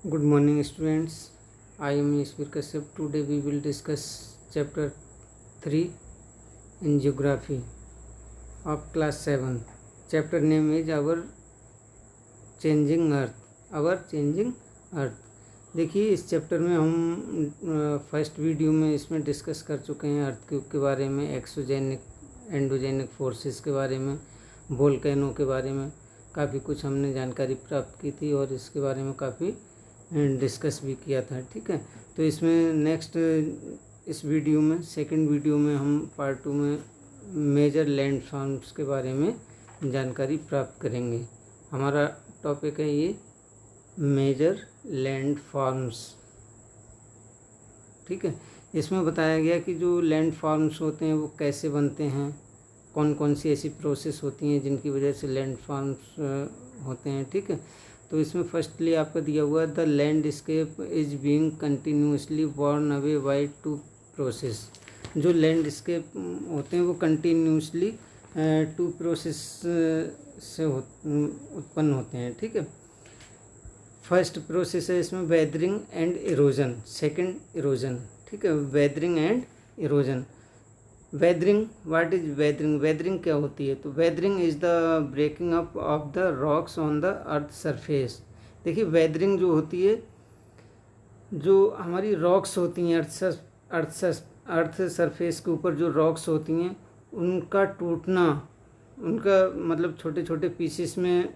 Good morning, students. I am Yashvir Kashyap. Today we will discuss chapter 3 in geography of class 7. Chapter name is Our Changing Earth. Our Changing Earth. देखिए, इस chapter में हम first video में इसमें discuss कर चुके हैं earthquake के बारे में, एक्सोजेनिक एंडोजेनिक फोर्सेस के बारे में, वोल्केनो के बारे में काफ़ी कुछ हमने जानकारी प्राप्त की थी और इसके बारे में काफ़ी डिस्कस भी किया था। ठीक है, तो इसमें नेक्स्ट इस वीडियो में सेकंड वीडियो में हम पार्ट 2 में मेजर लैंड फॉर्म्स के बारे में जानकारी प्राप्त करेंगे। हमारा टॉपिक है ये मेजर लैंड फॉर्म्स। ठीक है, इसमें बताया गया कि जो लैंड फॉर्म्स होते हैं वो कैसे बनते हैं, कौन कौन सी ऐसी प्रोसेस होती हैं जिनकी वजह से लैंड फॉर्म्स होते हैं। ठीक है, तो इसमें फर्स्टली आपका दिया हुआ है the landscape is being continuously worn away by two process. जो लैंडस्केप होते हैं वो कंटिन्यूसली टू प्रोसेस से उत्पन्न होते हैं। ठीक है, फर्स्ट प्रोसेस है इसमें weathering and erosion, second erosion. ठीक है, weathering and erosion. Weathering, what is weathering? Weathering क्या होती है? तो weathering is the breaking up of the rocks on the earth surface. देखिए, वेदरिंग जो होती है, जो हमारी रॉक्स होती हैं अर्थ सरफेस के ऊपर जो रॉक्स होती हैं उनका टूटना, उनका मतलब छोटे छोटे पीसेस में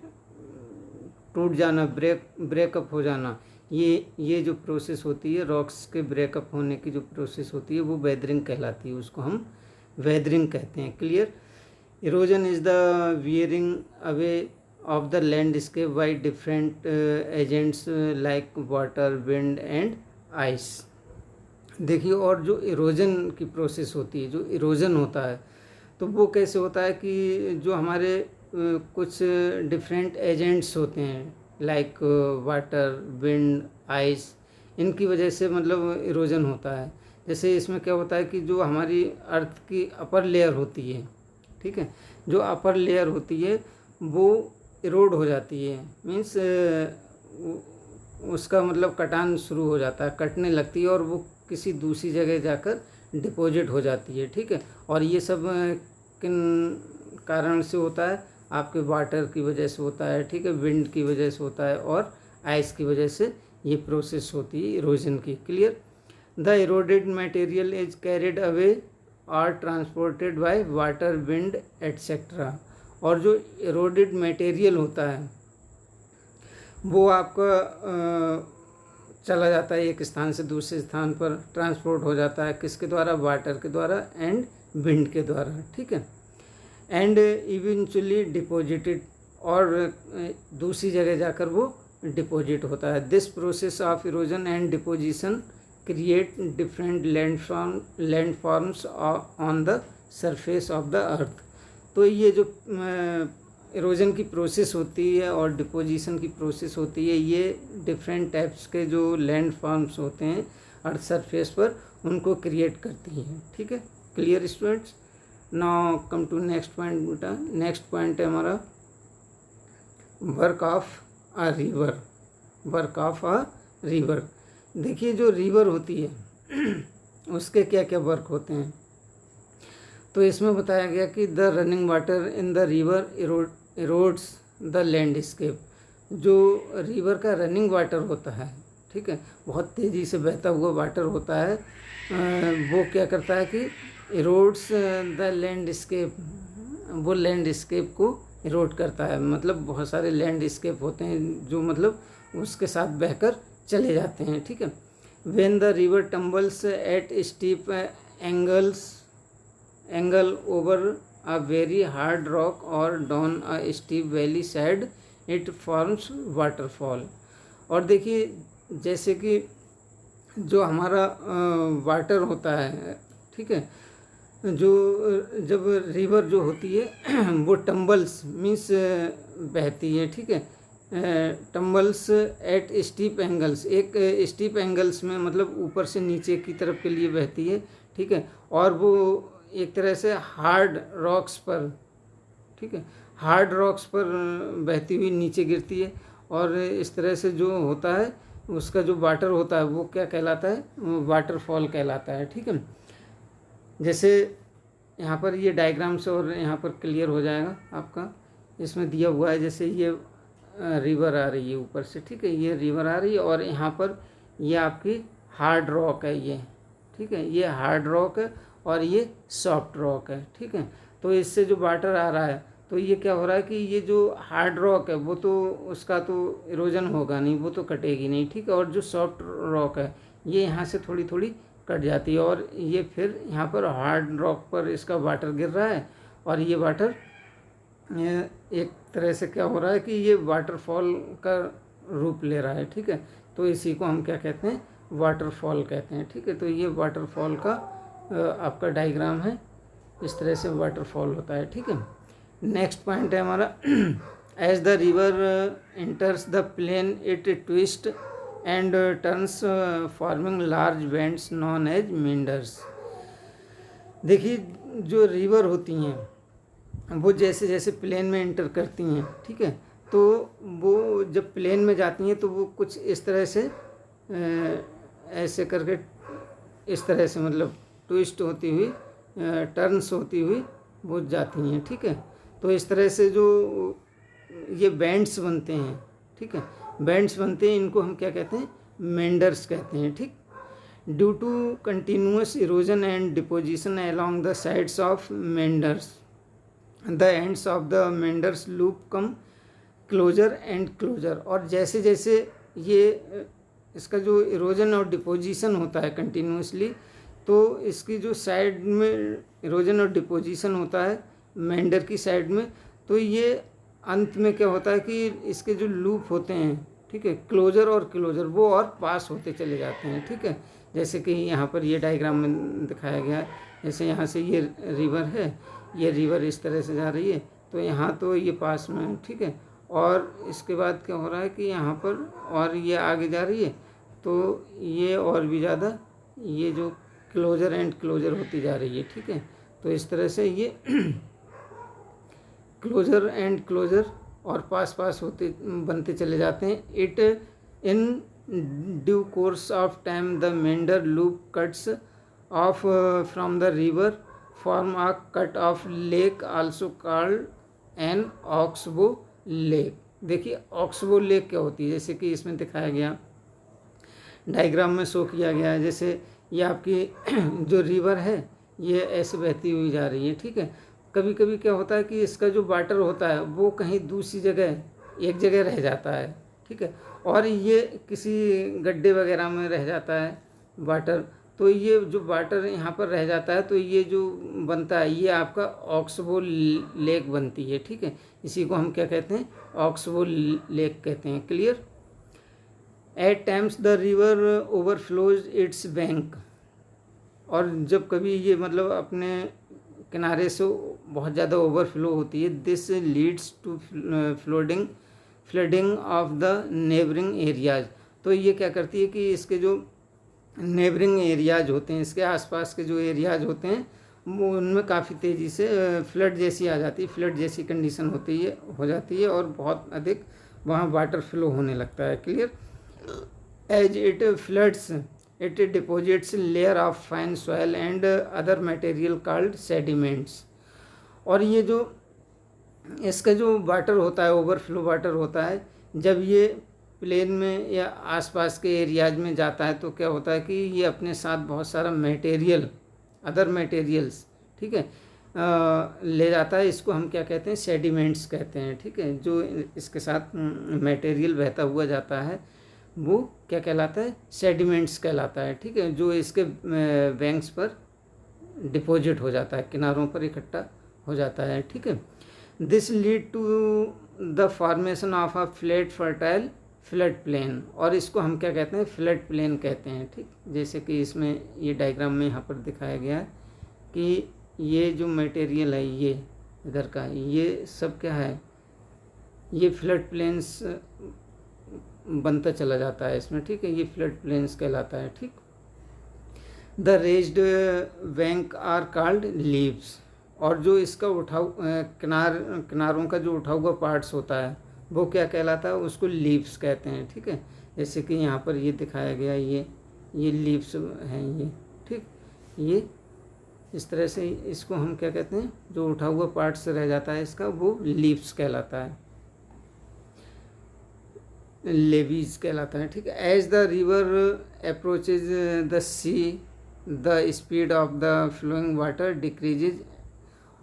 टूट जाना, ब्रेकअप हो जाना, ये जो प्रोसेस होती है, रॉक्स के ब्रेकअप होने की जो प्रोसेस होती है वो वेदरिंग कहलाती है, उसको हम वेदरिंग कहते हैं। Clear? Erosion is the wearing away of the landscape by different agents like water, wind and ice. देखिए, और जो इरोजन की प्रोसेस होती है, जो इरोजन होता है, तो वो कैसे होता है कि जो हमारे कुछ डिफरेंट एजेंट्स होते हैं लाइक वाटर, विंड, आइस, इनकी वजह से मतलब इरोजन होता है। जैसे इसमें क्या होता है कि जो हमारी अर्थ की अपर लेयर होती है, ठीक है, जो अपर लेयर होती है वो इरोड हो जाती है, मीन्स उसका मतलब कटान शुरू हो जाता है, कटने लगती है और वो किसी दूसरी जगह जाकर डिपॉजिट हो जाती है। ठीक है, और ये सब किन कारण से होता है? आपके वाटर की वजह से होता है, ठीक है, विंड की वजह से होता है और आइस की वजह से ये प्रोसेस होती है इरोजन की। Clear? The eroded material is carried away और transported by water, wind etcetera. और जो इरोडेड मटेरियल होता है वो आपका चला जाता है एक स्थान से दूसरे स्थान पर, ट्रांसपोर्ट हो जाता है, किसके द्वारा? वाटर के द्वारा एंड विंड के द्वारा। ठीक है, एंड इवेंचुअली डिपॉजिटेड, और दूसरी जगह जाकर वो डिपॉजिट होता है। This process of erosion and deposition create different land forms on the surface of the earth. तो ये जो इरोजन की प्रोसेस होती है और डिपोजिशन की प्रोसेस होती है, ये डिफरेंट टाइप्स के जो लैंड फॉर्म्स होते हैं अर्थ सरफेस पर, उनको क्रिएट करती हैं। ठीक है, clear students? Now come to next point बेटा। नेक्स्ट पॉइंट है हमारा work of a river. Work of a river. देखिए, जो रिवर होती है उसके क्या क्या वर्क होते हैं, तो इसमें बताया गया कि the running water in the river erodes the landscape. जो रिवर का रनिंग वाटर होता है, ठीक है, बहुत तेज़ी से बहता हुआ वाटर होता है, वो क्या करता है कि इरोड्स द लैंडस्केप, वो लैंडस्केप को इरोड करता है। मतलब बहुत सारे लैंडस्केप होते हैं जो मतलब उसके साथ बहकर चले जाते हैं। ठीक है, when the river tumbles at steep angle over a very hard rock और down a steep valley side, it forms waterfall. और देखिए, जैसे कि जो हमारा वाटर होता है, ठीक है, जो जब रिवर जो होती है वो टम्बल्स मीन्स बहती है, ठीक है, टम्बल्स एट स्टीप एंगल्स, एक स्टीप एंगल्स में मतलब ऊपर से नीचे की तरफ के लिए बहती है। ठीक है, और वो एक तरह से हार्ड रॉक्स पर, ठीक है, हार्ड रॉक्स पर बहती हुई नीचे गिरती है। और इस तरह से जो होता है उसका जो वाटर होता है वो क्या कहलाता है, वाटरफॉल कहलाता है। ठीक है, जैसे यहाँ पर ये डायग्राम से और यहाँ पर क्लियर हो जाएगा आपका, इसमें दिया हुआ है जैसे ये रिवर आ रही है ऊपर से, ठीक है, ये रिवर आ रही है और यहाँ पर ये आपकी हार्ड रॉक है ये, ठीक है, ये हार्ड रॉक है और ये सॉफ्ट रॉक है। ठीक है, तो इससे जो वाटर आ रहा है तो ये क्या हो रहा है कि ये जो हार्ड रॉक है वो तो उसका तो इरोजन होगा नहीं, वो तो कटेगी नहीं। ठीक है, और जो सॉफ्ट रॉक है ये यहाँ से थोड़ी थोड़ी कट जाती है और ये फिर यहाँ पर हार्ड रॉक पर इसका वाटर गिर रहा है और ये वाटर एक तरह से क्या हो रहा है कि ये वाटरफॉल का रूप ले रहा है। ठीक है, तो इसी को हम क्या कहते हैं, वाटरफॉल कहते हैं। ठीक है, तो ये वाटरफॉल का आपका डायग्राम है, इस तरह से वाटरफॉल होता है। ठीक है, नेक्स्ट पॉइंट है हमारा, as the river enters the plain it twist and turns forming large bends known as meanders. देखिए जो रिवर होती हैं वो जैसे जैसे प्लेन में एंटर करती हैं, ठीक है, तो वो जब प्लेन में जाती हैं तो वो कुछ इस तरह से ऐसे करके इस तरह से मतलब ट्विस्ट होती हुई, टर्न्स होती हुई वो जाती हैं। ठीक है, तो इस तरह से जो ये बैंड्स बनते हैं, ठीक है, बैंड्स बनते हैं, इनको हम क्या कहते हैं, मेंडर्स कहते हैं। ठीक, due to continuous erosion and deposition along the sides of meanders the ends of the meanders loop come closer and closer. और जैसे जैसे ये इसका जो इरोजन और डिपोजिशन होता है कंटिन्यूसली, तो इसकी जो साइड में इरोजन और डिपोजिशन होता है मेंडर की साइड में, तो ये अंत में क्या होता है कि इसके जो लूप होते हैं, ठीक है, क्लोजर और क्लोजर, वो और पास होते चले जाते हैं। ठीक है, जैसे कि यहाँ पर ये डायग्राम में दिखाया गया है, जैसे यहाँ से ये रिवर है, ये रिवर इस तरह से जा रही है, तो यहाँ तो ये पास में है। ठीक है, और इसके बाद क्या हो रहा है कि यहाँ पर और ये आगे जा रही है, तो ये और भी ज़्यादा ये जो क्लोजर एंड क्लोजर होती जा रही है। ठीक है, तो इस तरह से ये क्लोजर एंड क्लोजर और पास पास होते बनते चले जाते हैं। It in due course of time the meander loop cuts off from the river form a cut off lake also called an oxbow lake. देखिए ऑक्सबो लेक क्या होती है, जैसे कि इसमें दिखाया गया डायग्राम में शो किया गया है, जैसे ये आपकी जो रिवर है ये ऐसे बहती हुई जा रही है। ठीक है, कभी कभी क्या होता है कि इसका जो वाटर होता है वो कहीं दूसरी जगह एक जगह रह जाता है। ठीक है, और ये किसी गड्ढे वगैरह में रह जाता है वाटर, तो ये जो वाटर यहाँ पर रह जाता है तो ये जो बनता है ये आपका ऑक्सबो लेक बनती है। ठीक है, इसी को हम क्या कहते हैं, ऑक्सबो लेक कहते हैं। Clear. At times the river overflows its bank. और जब कभी ये मतलब अपने किनारे से बहुत ज़्यादा ओवरफ्लो होती है, this leads to flooding of the neighbouring areas. तो ये क्या करती है कि इसके जो नेबरिंग एरियाज होते हैं, इसके आसपास के जो एरियाज होते हैं वो उनमें काफ़ी तेज़ी से फ्लड जैसी आ जाती है, फ्लड जैसी कंडीशन हो जाती है और बहुत अधिक वहाँ वाटर फ्लो होने लगता है। Clear. As it floods it deposits layer of fine soil and other material called sediments. और ये जो इसका जो वाटर होता है, ओवरफ्लो वाटर होता है, जब ये प्लेन में या आसपास के एरियाज में जाता है तो क्या होता है कि ये अपने साथ बहुत सारा मटेरियल, अदर मटेरियल्स, ठीक है, ले जाता है। इसको हम क्या कहते हैं, सेडिमेंट्स कहते हैं। ठीक है, जो इसके साथ मटेरियल बहता हुआ जाता है वो क्या कहलाता है, सेडिमेंट्स कहलाता है। ठीक है, जो इसके बैंक्स पर डिपॉजिट हो जाता है, किनारों पर इकट्ठा हो जाता है। ठीक है, this lead to the formation of a flat fertile flood plain. और इसको हम क्या कहते हैं, फ्लड प्लेन कहते हैं। ठीक, जैसे कि इसमें ये डायग्राम में यहाँ पर दिखाया गया है कि ये जो मटेरियल है ये इधर का, ये सब क्या है, ये फ्लड प्लेन्स बनता चला जाता है इसमें। ठीक है, ये फ्लड प्लेन्स कहलाता है। ठीक, the raised bank are called levees. और जो इसका किनारों का जो उठा हुआ पार्ट्स होता है वो क्या कहलाता है, उसको लीव्स कहते हैं। ठीक है, जैसे कि यहाँ पर ये दिखाया गया, ये लीव्स हैं ये, ठीक। ये इस तरह से इसको हम क्या कहते हैं, जो उठा हुआ पार्ट से रह जाता है इसका, वो लीव्स कहलाता है, लेवीज कहलाता है, ठीक है। As the river approaches the sea the speed of the flowing water decreases,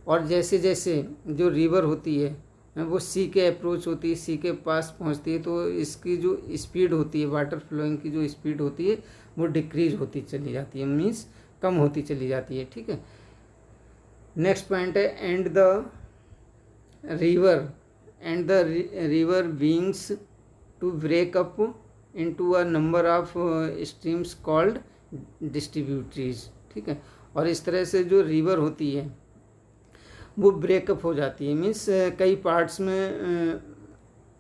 और जैसे जैसे जो रिवर होती है वो सी के अप्रोच होती है, सी के पास पहुंचती है, तो इसकी जो स्पीड होती है, वाटर फ्लोइंग की जो स्पीड होती है वो डिक्रीज होती चली जाती है, मीन्स कम होती चली जाती है, ठीक है। नेक्स्ट पॉइंट है and the river begins to break up into a number of streams called distributaries, ठीक है। और इस तरह से जो रिवर होती है वो ब्रेकअप हो जाती है, मीन्स कई पार्ट्स में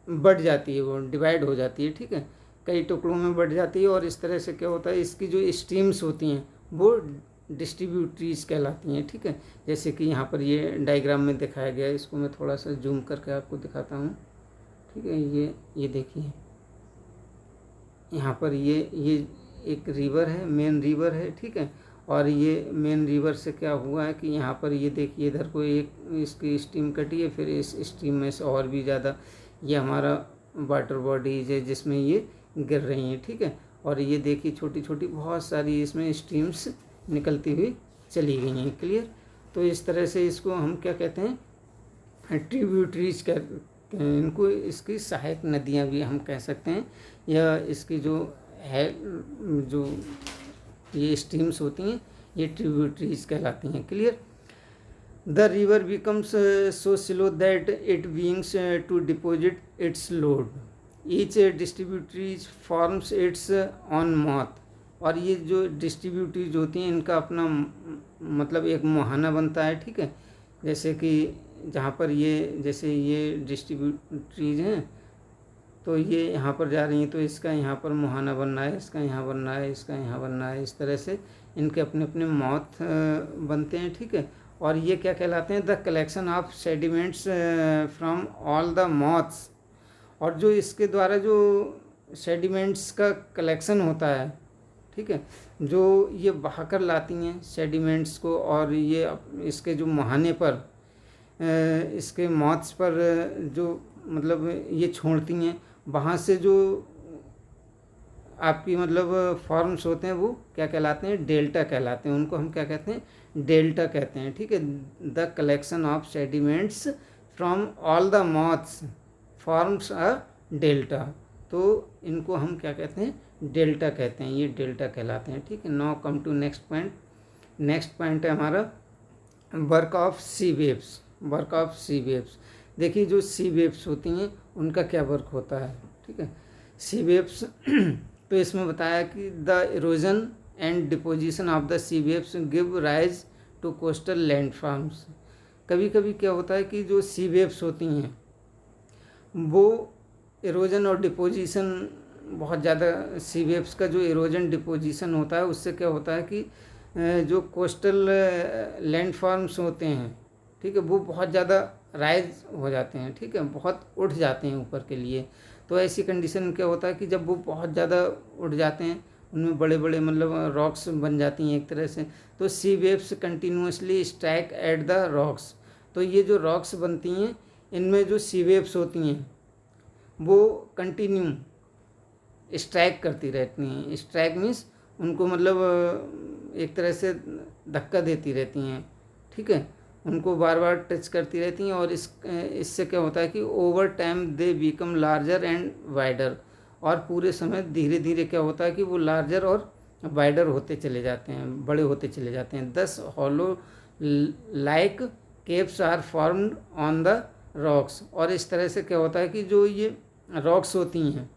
बढ़ जाती है, वो डिवाइड हो जाती है, ठीक है, कई टुकड़ों में बढ़ जाती है। और इस तरह से क्या होता है, इसकी जो स्ट्रीम्स होती हैं वो डिस्ट्रीब्यूटरीज कहलाती हैं, ठीक है। जैसे कि यहाँ पर ये डायग्राम में दिखाया गया है, इसको मैं थोड़ा सा जूम करके आपको दिखाता हूँ, ठीक है। ये देखिए, यहाँ पर ये एक रिवर है, मेन रिवर है, ठीक है। और ये मेन रिवर से क्या हुआ है कि यहाँ पर ये देखिए, इधर को एक इसकी स्ट्रीम कटी है, फिर इस स्ट्रीम में से और भी ज़्यादा ये हमारा वाटर बॉडीज है जिसमें ये गिर रही हैं, ठीक है। और ये देखिए छोटी छोटी बहुत सारी इसमें स्ट्रीम्स निकलती हुई चली गई हैं, क्लियर। तो इस तरह से इसको हम क्या कहते हैं, ट्रिब्यूटरीज कहते हैं इनको, इसकी सहायक नदियाँ भी हम कह सकते हैं, या इसकी जो है जो ये स्ट्रीम्स होती हैं ये ट्रिब्यूटरीज कहलाती हैं, clear. The river becomes so slow that it begins to deposit its load, each distributaries forms its own mouth. और ये जो डिस्ट्रीब्यूटरीज होती हैं इनका अपना मतलब एक मुहाना बनता है, ठीक है। जैसे कि जहाँ पर ये जैसे ये डिस्ट्रीब्यूटरीज हैं तो ये यहाँ पर जा रही हैं, तो इसका यहाँ पर मुहाना बनना है, इसका यहाँ बनना है, इसका यहाँ बनना है, इस तरह से इनके अपने अपने माउथ बनते हैं, ठीक है। और ये क्या कहलाते हैं, the collection of sediments from all the mouths. और जो इसके द्वारा जो सेडिमेंट्स का कलेक्शन होता है, ठीक है, जो ये बहाकर लाती हैं सेडिमेंट्स को, और ये इसके जो मुहाने पर इसके माउथ्स पर जो मतलब ये छोड़ती हैं, वहाँ से जो आपकी मतलब फॉर्म्स होते हैं वो क्या कहलाते हैं, डेल्टा कहलाते हैं। उनको हम क्या कहते हैं, डेल्टा कहते हैं, ठीक है। The collection of sediments from all the mouths forms a delta, तो इनको हम क्या कहते हैं, डेल्टा कहते हैं, ये डेल्टा कहलाते हैं, ठीक है। Now come to next point. Next point है हमारा work of sea waves. Work of sea waves, देखिए जो सी वेव्स होती हैं उनका क्या वर्क होता है, ठीक है। सी वेव्स तो इसमें बताया कि the erosion and deposition of the sea waves give rise to coastal landforms. कभी कभी क्या होता है कि जो सी वेव्स होती हैं वो इरोजन और डिपोजिशन बहुत ज़्यादा, सी वेव्स का जो इरोजन डिपोजिशन होता है उससे क्या होता है कि जो कोस्टल लैंडफॉर्म्स होते हैं, ठीक है, वो बहुत ज़्यादा राइज हो जाते हैं, ठीक है, बहुत उठ जाते हैं ऊपर के लिए। तो ऐसी कंडीशन में क्या होता है कि जब वो बहुत ज़्यादा उठ जाते हैं, उनमें बड़े बड़े मतलब रॉक्स बन जाती हैं एक तरह से, तो sea waves continuously strike at the rocks. तो ये जो रॉक्स बनती हैं इनमें जो सी वेव्स होती हैं वो कंटिन्यू स्ट्राइक करती रहती हैं। स्ट्राइक मीन्स उनको मतलब एक तरह से धक्का देती रहती हैं, ठीक है, उनको बार बार टच करती रहती हैं। और इससे क्या होता है कि over time they become larger and wider, और पूरे समय धीरे धीरे क्या होता है कि वो लार्जर और वाइडर होते चले जाते हैं, बड़े होते चले जाते हैं। Thus hollow like caves are formed on the rocks. और इस तरह से क्या होता है कि जो ये रॉक्स होती हैं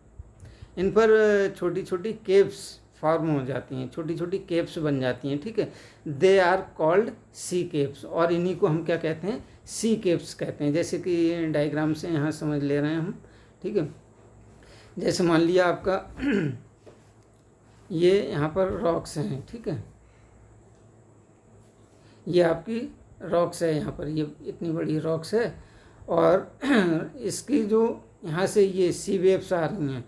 इन पर छोटी छोटी केव्स फॉर्म हो जाती हैं, छोटी छोटी केव्स बन जाती हैं, ठीक है। They are called sea caves, और इन्हीं को हम क्या कहते हैं, सी केव्स कहते हैं। जैसे कि डायग्राम से यहाँ समझ ले रहे हैं हम, ठीक है। जैसे मान लिया आपका ये यहाँ पर रॉक्स हैं, ठीक है, ये आपकी रॉक्स है, यहाँ पर ये इतनी बड़ी रॉक्स है, और इसकी जो यहाँ से ये सी वेव्स आ रही हैं,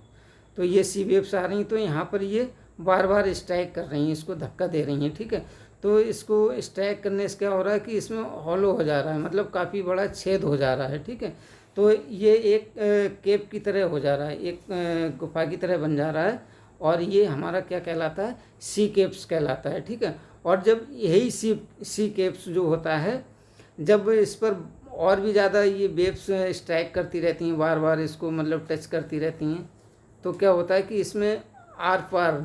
तो ये सी वेव्स आ रही हैं, तो यहाँ पर ये बार बार स्ट्राइक कर रही हैं, इसको धक्का दे रही हैं, ठीक है। तो इसको स्ट्राइक करने से क्या हो रहा है कि इसमें हॉलो हो जा रहा है, मतलब काफ़ी बड़ा छेद हो जा रहा है, ठीक है। तो ये एक केप की तरह हो जा रहा है, एक गुफा की तरह बन जा रहा है, और ये हमारा क्या कहलाता है, सी केप्स कहलाता है, ठीक है। और जब यही सी केप्स जो होता है, जब इस पर और भी ज़्यादा ये वेव्स स्ट्राइक करती रहती हैं, बार बार इसको मतलब टच करती रहती हैं, तो क्या होता है कि इसमें आर पार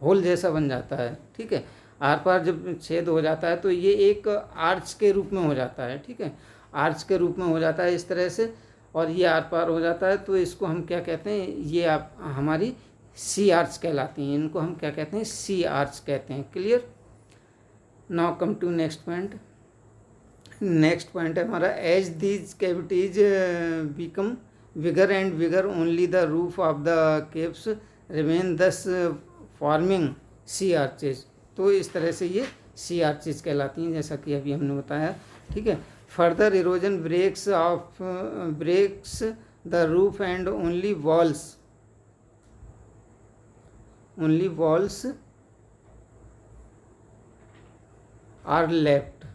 होल जैसा बन जाता है, ठीक है। आर पार जब छेद हो जाता है तो ये एक आर्च के रूप में हो जाता है, ठीक है, आर्च के रूप में हो जाता है इस तरह से, और ये आर पार हो जाता है, तो इसको हम क्या कहते हैं, ये आप हमारी सी आर्च कहलाती हैं, इनको हम क्या कहते हैं, सी आर्च कहते हैं। Clear. Now come to next point. Next point है हमारा, as these cavities become bigger and bigger only the roof of the caves remain thus forming sea arches. तो इस तरह से ये सी आर्चेज कहलाती हैं, जैसा कि अभी हमने बताया, ठीक है। Further erosion breaks the roof and only walls are left,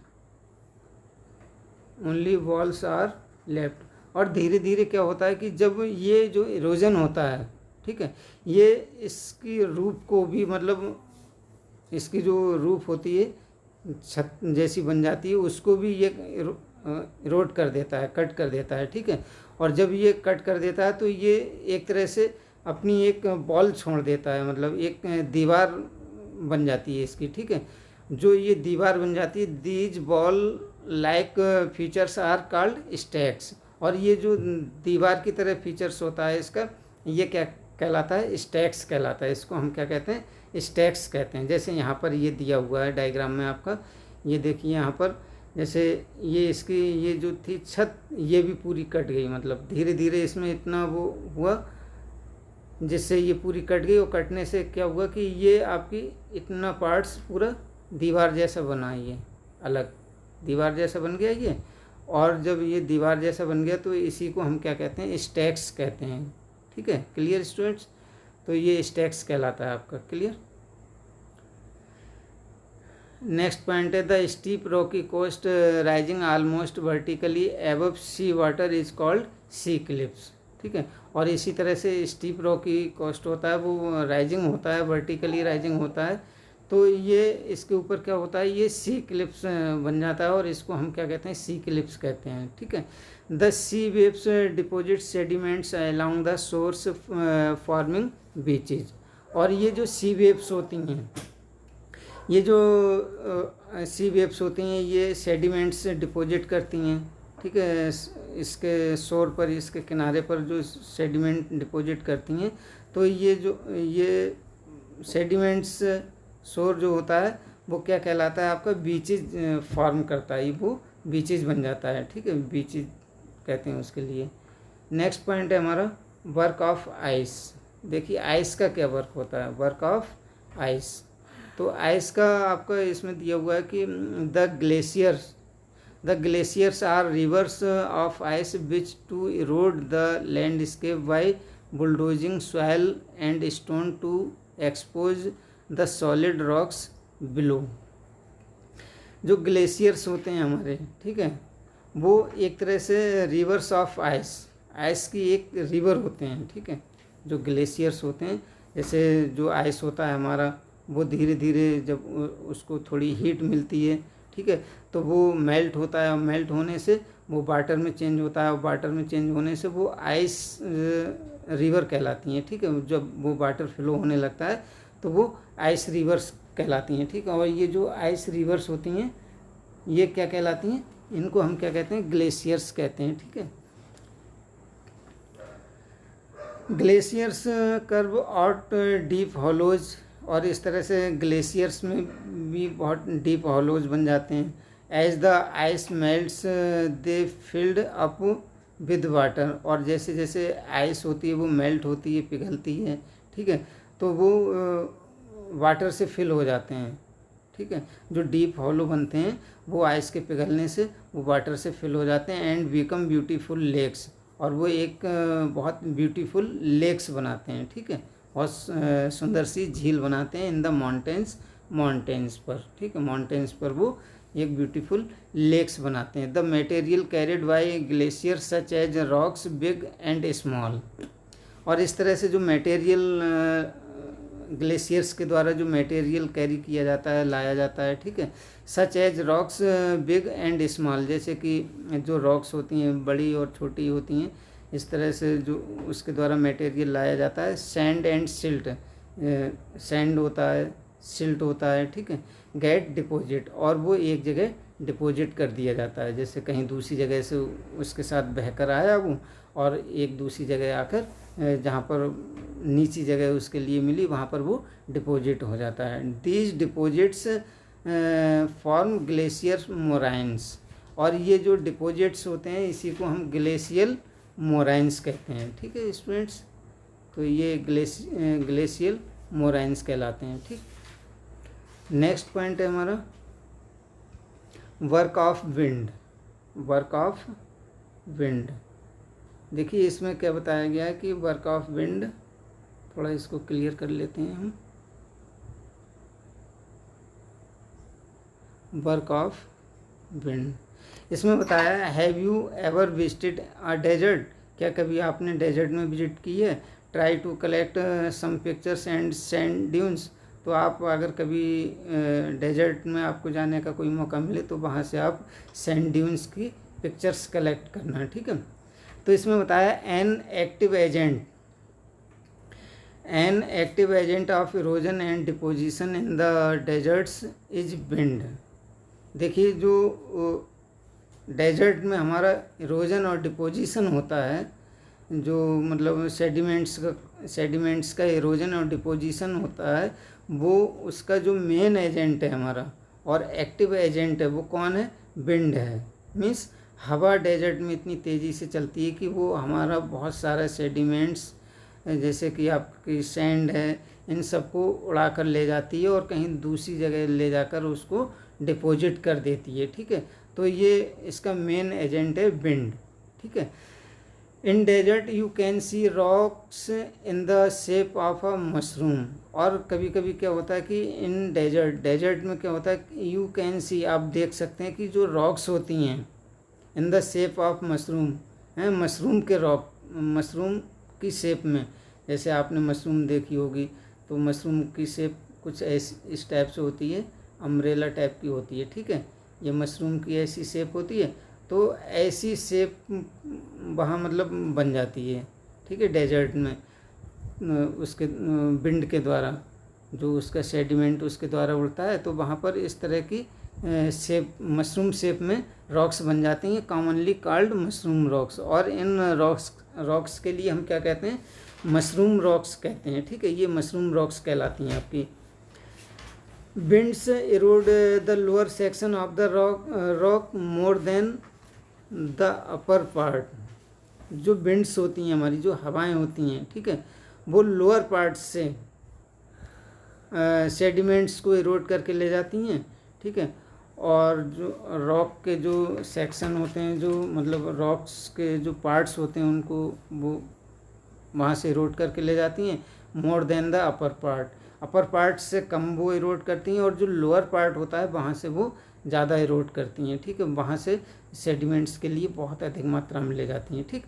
और धीरे धीरे क्या होता है कि जब ये जो इरोजन होता है, ठीक है, ये इसकी रूफ को भी, मतलब इसकी जो रूफ होती है छत जैसी बन जाती है, उसको भी ये इरोड कर देता है, कट कर देता है, ठीक है। और जब ये कट कर देता है तो ये एक तरह से अपनी एक बॉल छोड़ देता है, मतलब एक दीवार बन जाती है इसकी, ठीक है। जो ये दीवार बन जाती है, these wall like features are called stacks, और ये जो दीवार की तरह फीचर्स होता है इसका, ये क्या कहलाता है, स्टैक्स कहलाता है। इसको हम क्या कहते हैं, स्टैक्स कहते हैं। जैसे यहाँ पर ये दिया हुआ है डायग्राम में आपका, ये देखिए यहाँ पर, जैसे ये इसकी ये जो थी छत, ये भी पूरी कट गई, मतलब धीरे धीरे इसमें इतना वो हुआ जिससे ये पूरी कट गई, और कटने से क्या हुआ कि ये आपकी इतना पार्ट्स पूरा दीवार जैसा बना, ये अलग दीवार जैसा बन गया ये। और जब ये दीवार जैसा बन गया तो इसी को हम क्या कहते हैं, स्टैक्स कहते हैं, ठीक है। Clear students. तो ये स्टैक्स कहलाता है आपका। क्लियर। नेक्स्ट पॉइंट है, the steep rocky coast rising almost vertically above sea water is called sea cliffs, ठीक है। और इसी तरह से स्टीप रॉकी कोस्ट होता है, वो राइजिंग होता है, वर्टिकली राइजिंग होता है, तो ये इसके ऊपर क्या होता है, ये सी क्लिप्स बन जाता है, और इसको हम क्या कहते हैं, सी क्लिप्स कहते हैं, ठीक है। The sea waves deposit sediments along the shores forming beaches. और ये जो सी वेव्स होती हैं, ये जो सी वेव्स होती हैं, ये सेडिमेंट्स डिपॉजिट करती हैं, ठीक है। इसके शोर पर, इसके किनारे पर जो सेडिमेंट डिपॉजिट करती हैं, तो ये सेडिमेंट्स शोर जो होता है वो क्या कहलाता है आपका, बीचेज फॉर्म करता है, वो बीचेज बन जाता है, ठीक है, बीचेज कहते हैं उसके लिए। नेक्स्ट पॉइंट है हमारा, वर्क ऑफ आइस। देखिए आइस का क्या वर्क होता है, वर्क ऑफ आइस। तो आइस का आपका इसमें दिया हुआ है कि the glaciers are rivers of ice which to erode the landscape by bulldozing soil and stone to expose the solid rocks below. जो ग्लेशियर्स होते हैं हमारे, ठीक है, वो एक तरह से रिवर्स ऑफ आइस की एक रिवर होते हैं, ठीक है। जो ग्लेशियर्स होते हैं, जैसे जो आइस होता है हमारा, वो धीरे धीरे जब उसको थोड़ी हीट मिलती है, ठीक है, तो वो मेल्ट होता है, और मेल्ट होने से वो वाटर में चेंज होता है, और वाटर में चेंज होने से वो आइस रिवर कहलाती हैं, ठीक है। जब वो वाटर फ्लो होने लगता है तो वो आइस रिवर्स कहलाती हैं, ठीक है। और ये जो आइस रिवर्स होती हैं, ये क्या कहलाती हैं, इनको हम क्या कहते हैं, ग्लेशियर्स कहते हैं, ठीक है। Glaciers curve out deep hollows, और इस तरह से ग्लेशियर्स में भी बहुत डीप हॉलोज बन जाते हैं। As the ice melts they filled up with water, और जैसे जैसे आइस होती है वो मेल्ट होती है, पिघलती है, ठीक है, तो वो वाटर से फिल हो जाते हैं, ठीक है। जो डीप हॉलो बनते हैं वो आइस के पिघलने से वो वाटर से फिल हो जाते हैं, एंड बिकम ब्यूटीफुल लेक्स, और वो एक बहुत ब्यूटीफुल लेक्स बनाते हैं, ठीक है, बहुत सुंदर सी झील बनाते हैं इन द माउंटेन्स पर, ठीक है, माउंटेन्स पर वो एक ब्यूटीफुल लेक्स बनाते हैं। The material carried by glacier such as rocks big and small, और इस तरह से जो मटेरियल ग्लेशियर्स के द्वारा जो मटेरियल कैरी किया जाता है, लाया जाता है, ठीक है, such as rocks big and small, जैसे कि जो रॉक्स होती हैं बड़ी और छोटी होती हैं, इस तरह से जो उसके द्वारा मटेरियल लाया जाता है। सैंड एंड सिल्ट, सैंड होता है, सिल्ट होता है, ठीक है, गेट डिपॉजिट, और वो एक जगह डिपॉजिट कर दिया जाता है, जैसे कहीं दूसरी जगह से उसके साथ बहकर आया वो और एक दूसरी जगह आकर जहाँ पर नीची जगह उसके लिए मिली वहाँ पर वो डिपॉजिट हो जाता है। दीज डिपॉजिट्स फॉर्म ग्लेशियर मोराइंस, और ये जो डिपॉजिट्स होते हैं इसी को हम ग्लेशियल मोराइंस कहते हैं, ठीक है स्टूडेंट्स, तो ये ग्लेशियल मोराइंस कहलाते हैं, ठीक। नेक्स्ट पॉइंट है हमारा work of wind. Work of wind, देखिए इसमें क्या बताया गया है कि वर्क ऑफ विंड, थोड़ा इसको क्लियर कर लेते हैं हम। वर्क ऑफ विंड, इसमें बताया है have you ever visited a desert, क्या कभी आपने डेजर्ट में विजिट की है। Try to collect some pictures and sand dunes, तो आप अगर कभी डेजर्ट में आपको जाने का कोई मौका मिले तो वहाँ से आप सैंड ड्यून्स की पिक्चर्स कलेक्ट करना, ठीक है। तो इसमें बताया an active agent of erosion and deposition in the deserts is wind. देखिए जो डेजर्ट में हमारा इरोजन और डिपोजिशन होता है, जो मतलब सेडिमेंट्स का इरोजन और डिपोजिशन होता है, वो उसका जो मेन एजेंट है हमारा और एक्टिव एजेंट है वो कौन है, विंड है। मीन्स हवा डेजर्ट में इतनी तेज़ी से चलती है कि वो हमारा बहुत सारा सेडिमेंट्स जैसे कि आपकी सैंड है इन सबको उड़ा कर ले जाती है और कहीं दूसरी जगह ले जाकर उसको डिपॉजिट कर देती है, ठीक है। तो ये इसका मेन एजेंट है विंड, ठीक है। In desert you can see rocks in the shape of a mushroom, और कभी कभी क्या होता है कि इन डेजर्ट में क्या होता है यू कैन सी, आप देख सकते हैं कि जो रॉक्स होती हैं इन द शेप ऑफ मशरूम हैं, मशरूम के रॉक, मशरूम की शेप में, जैसे आपने मशरूम देखी होगी तो मशरूम की शेप कुछ ऐसी इस टाइप से होती है, अम्ब्रेला टाइप की होती है, ठीक है, ये मशरूम की ऐसी शेप होती है, तो ऐसी शेप वहाँ मतलब बन जाती है, ठीक है, डेजर्ट में उसके विंड के द्वारा जो उसका सेडिमेंट उसके द्वारा उड़ता है, तो वहाँ पर इस तरह की शेप मशरूम शेप में रॉक्स बन जाती हैं, कॉमनली कॉल्ड मशरूम रॉक्स। और इन रॉक्स के लिए हम क्या कहते हैं, मशरूम रॉक्स कहते हैं, ठीक है, ये मशरूम रॉक्स कहलाती हैं आपकी। Winds Erode the lower section of the rock more than the upper part. जो विंड्स होती हैं हमारी, जो हवाएं होती हैं, ठीक है, वो लोअर पार्ट से सेडिमेंट्स को इरोड करके ले जाती हैं, ठीक है, और जो रॉक के जो सेक्शन होते हैं, जो मतलब रॉक्स के जो पार्ट्स होते हैं उनको वो वहाँ से इरोड करके ले जाती हैं more than the upper part से कम वो इरोड करती हैं, और जो लोअर पार्ट होता है वहाँ से वो ज़्यादा इरोड करती हैं, ठीक है, वहाँ से सेडिमेंट्स के लिए बहुत अधिक मात्रा में ले जाती हैं, ठीक।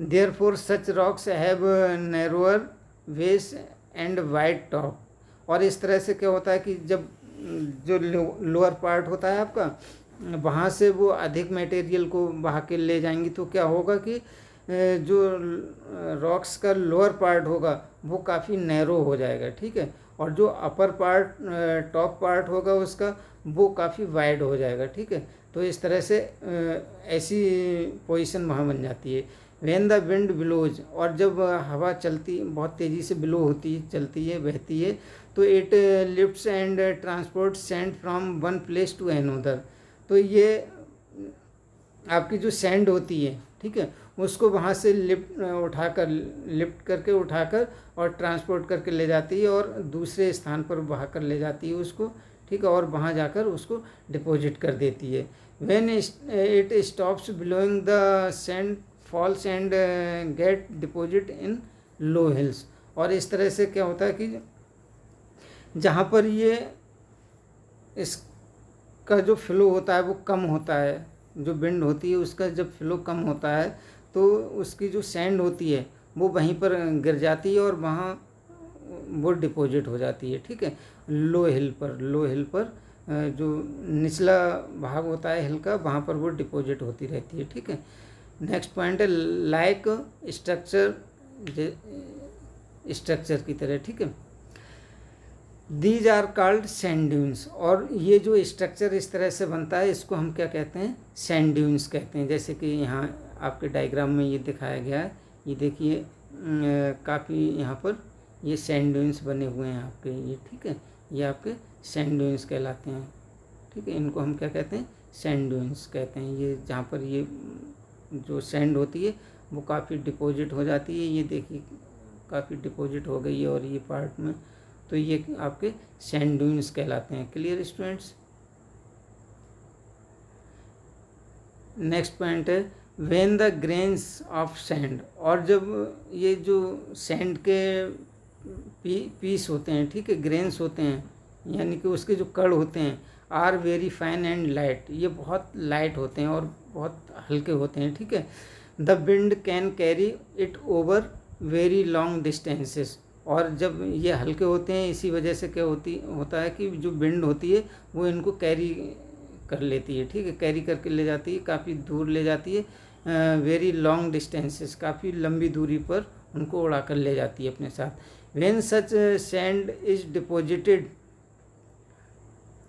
Therefore such rocks have narrower base and wide top, और इस तरह से क्या होता है कि जब जो लोअर पार्ट होता है आपका वहाँ से वो अधिक मटेरियल को बहा के ले जाएंगी, तो क्या होगा कि जो रॉक्स का लोअर पार्ट होगा वो काफ़ी नैरो हो जाएगा, ठीक है, और जो अपर पार्ट टॉप पार्ट होगा उसका वो काफ़ी वाइड हो जाएगा, ठीक है। तो इस तरह से ऐसी पोजीशन वहाँ बन जाती है। व्हेन द विंड ब्लोज, और जब हवा चलती बहुत तेज़ी से ब्लो होती है, चलती है, बहती है, तो it lifts and transport sand from one place to another. तो ये आपकी जो सैंड होती है, ठीक है, उसको वहाँ से लिफ्ट करके उठाकर और ट्रांसपोर्ट करके ले जाती है और दूसरे स्थान पर बहा कर ले जाती है उसको, ठीक है, और वहाँ जाकर उसको डिपॉजिट कर देती है। When it stops blowing the sand falls and get deposit in low hills. और इस तरह से क्या होता है कि जहाँ पर ये इसका जो फ्लो होता है वो कम होता है, जो विंड होती है उसका जब फ्लो कम होता है तो उसकी जो सैंड होती है वो वहीं पर गिर जाती है और वहाँ वो डिपॉजिट हो जाती है, ठीक है। लो हिल पर जो निचला भाग होता है हिल का, वहाँ पर वो डिपॉजिट होती रहती है, ठीक है। नेक्स्ट पॉइंट है लाइक स्ट्रक्चर की तरह, ठीक है। These are called sand dunes. और ये जो स्ट्रक्चर इस तरह से बनता है इसको हम क्या कहते हैं, सैंड ड्यून्स कहते हैं। जैसे कि यहाँ आपके डायग्राम में ये दिखाया गया है, ये देखिए काफ़ी यहाँ पर ये सैंड ड्यून्स बने हुए हैं आपके, ये ठीक है, ये आपके सैंड ड्यून्स कहलाते हैं, ठीक है। इनको हम क्या कहते हैं, सैंड ड्यून्स कहते हैं। ये जहाँ पर ये जो सैंड होती है वो काफ़ी डिपॉजिट हो जाती है, ये देखिए काफ़ी डिपॉजिट हो गई है और ये पार्ट में, तो ये आपके सैंड ड्यून्स कहलाते हैं। Clear students. नेक्स्ट पॉइंट है when the grains of sand. और जब ये जो सैंड के पीस होते हैं, ठीक है, ग्रेन्स होते हैं, यानी कि उसके जो कण होते हैं, are very fine and light, ये बहुत लाइट होते हैं और बहुत हल्के होते हैं, ठीक है। The wind can carry it over very long distances. और जब ये हल्के होते हैं इसी वजह से क्या होता है कि जो विंड होती है वो इनको कैरी कर लेती है, ठीक है, कैरी करके ले जाती है, काफ़ी दूर ले जाती है। वेरी लॉन्ग डिस्टेंसेस, काफ़ी लंबी दूरी पर उनको उड़ा कर ले जाती है अपने साथ। When such sand is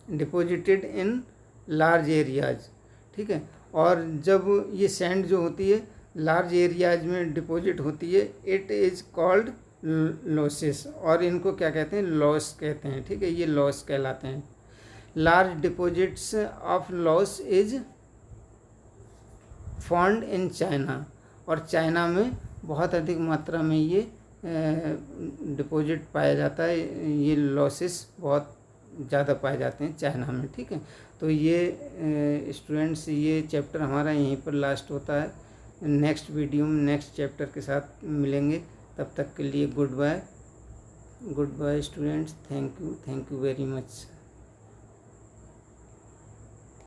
deposited in large areas, ठीक है। और जब ये सैंड जो होती है लार्ज एरियाज में डिपॉजिट होती है, इट इज़ कॉल्ड लॉसेस। और इनको क्या कहते हैं, लॉस कहते हैं, ठीक है, ये लॉस कहलाते हैं। Large deposits of loss is found in China. और चाइना में बहुत अधिक मात्रा में ये डिपॉजिट पाया जाता है, ये लॉसेस बहुत ज़्यादा पाए जाते हैं चाइना में, ठीक है। तो ये स्टूडेंट्स ये चैप्टर हमारा यहीं पर लास्ट होता है। नेक्स्ट वीडियो में नेक्स्ट चैप्टर के साथ मिलेंगे, तब तक के लिए goodbye students. Thank you very much.